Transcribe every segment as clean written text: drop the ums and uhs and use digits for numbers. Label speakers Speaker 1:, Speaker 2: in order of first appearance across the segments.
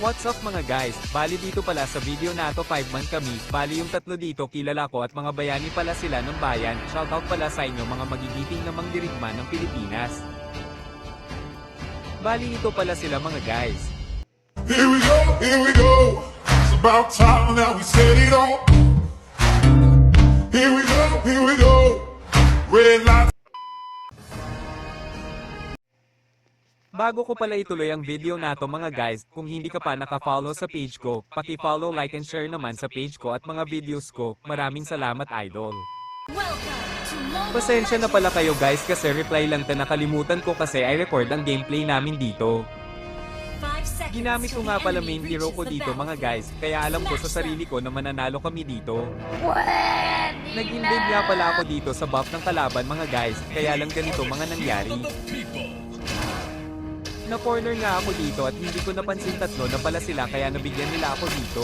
Speaker 1: What's up mga guys, bali dito pala sa video na to 5-man kami, bali yung tatlo dito kilala ko at mga bayani pala sila ng bayan, shoutout pala sa inyo mga magigiting na mangdirigma ng Pilipinas. Bali ito pala sila mga guys.
Speaker 2: Here we go, it's about time that we set it on. Here we go, red light.
Speaker 1: Bago ko pala ituloy ang video na to mga guys, kung hindi ka pa naka-follow sa page ko, paki-follow, like and share naman sa page ko at mga videos ko, maraming salamat idol. Pasensya na pala kayo guys kasi reply lang ta nakalimutan ko kasi I-record ang gameplay namin dito. Ginamit ko nga pala main hero ko dito mga guys, kaya alam ko sa sarili ko na mananalo kami dito. Nag-invade nga pala ako dito sa buff ng kalaban mga guys, kaya lang ganito mga nangyari. Na-corner nga ako dito at hindi ko napansin tatlo na pala sila kaya nabigyan nila ako dito.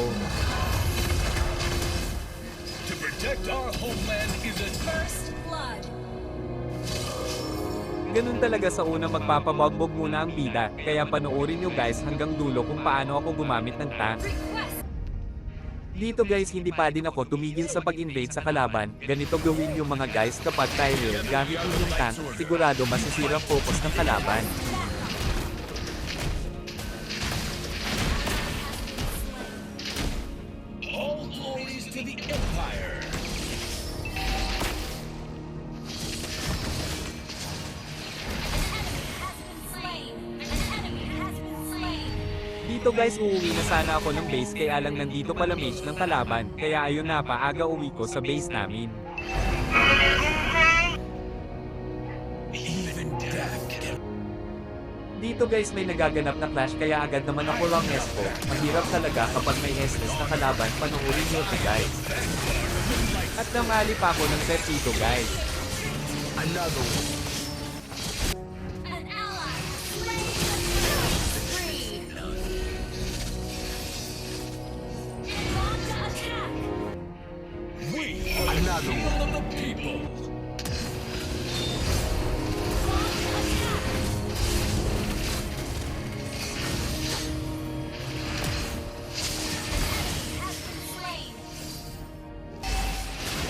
Speaker 3: To protect our homeland is a first blood.
Speaker 1: Ganun talaga sa una magpapabagbog muna ang bida, kaya panoorin nyo guys hanggang dulo kung paano ako gumamit ng tank. Dito guys hindi pa din ako tumigil sa pag-invade sa kalaban, ganito gawin yung mga guys kapag tayo gamit yung tank, sigurado masisira focus ng kalaban.
Speaker 3: All glories to the Empire.
Speaker 1: Dito guys uuwi na sana ako ng base kaya lang nandito pala mage ng kalaban, kaya ayun na paaga uwi ko sa base namin.
Speaker 3: Even death can...
Speaker 1: Dito guys may nagaganap na clash kaya agad naman ako lang Espo. Mahirap talaga kapag may SS na kalaban, panoorin nyo ito guys. At namali pa ako ng set dito guys.
Speaker 3: Another one.
Speaker 4: An ally slain the spree. Launch attack.
Speaker 3: We are another one of the people.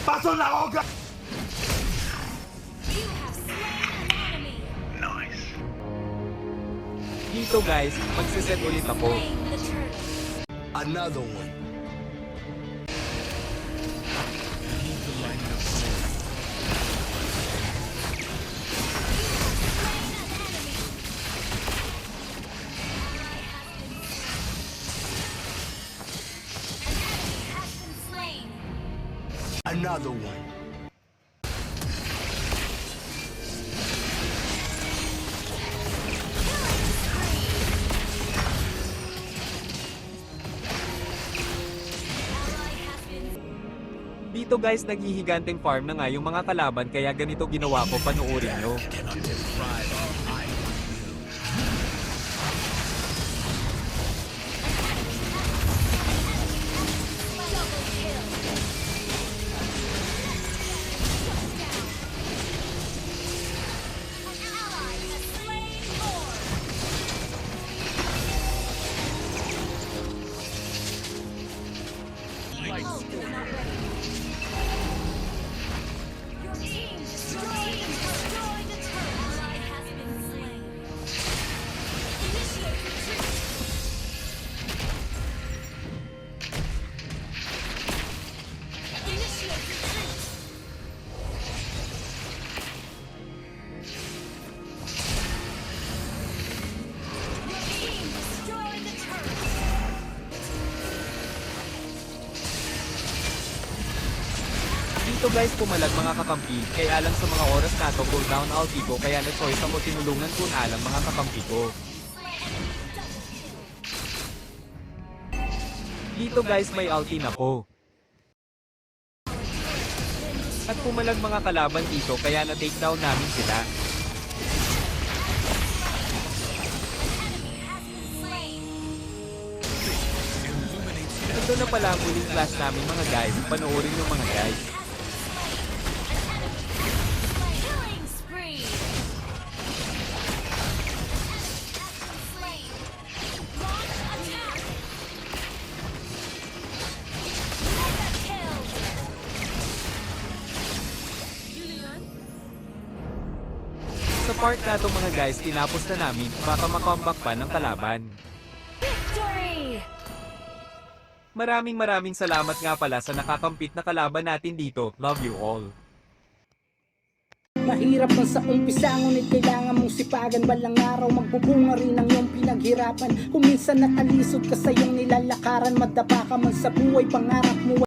Speaker 2: Paso na ako,
Speaker 4: You have slain an enemy.
Speaker 3: Nice.
Speaker 1: Dito guys, magsiset ulit ako.
Speaker 4: Slain the turtle.
Speaker 3: Another one. Another one.
Speaker 1: Dito guys naghihiganteng farm na nga yung mga kalaban kaya ganito ginawa ko, panoorin nyo.
Speaker 3: Cannot deprive our island.
Speaker 4: Double kill. An ally has slain Lord. Ult is not ready. Your team destroyed the turret. Ally has been slain. Initiate retreat. Initiate retreat. Your team destroyed the turret.
Speaker 1: Dito guys pumalag mga kakampi, kaya lang sa mga oras na to cooldown ulti ko kaya na-choice ako tinulungan ko na alam mga kakampi ko. Dito guys may ulti na po. At pumalag mga kalaban dito kaya na-take down namin sila. Ito na pala ang huling clash namin mga guys, panoorin nyo mga guys.
Speaker 4: Killing spree. Launch attack.
Speaker 1: part na to mga guys, tinapos na namin, baka makomeback pa ng kalaban.
Speaker 4: Victory!
Speaker 1: Maraming salamat nga pala sa nakakampit na kalaban natin dito. Love you all.
Speaker 5: Mahirap man sa umpisa, ngunit kailangan mong sipagan. Balang araw magbubunga rin ang iyong pinaghirapan. Kung minsan nakalisod ka sa iyong nilalakaran, madapa ka man sa buhay, pangarap mo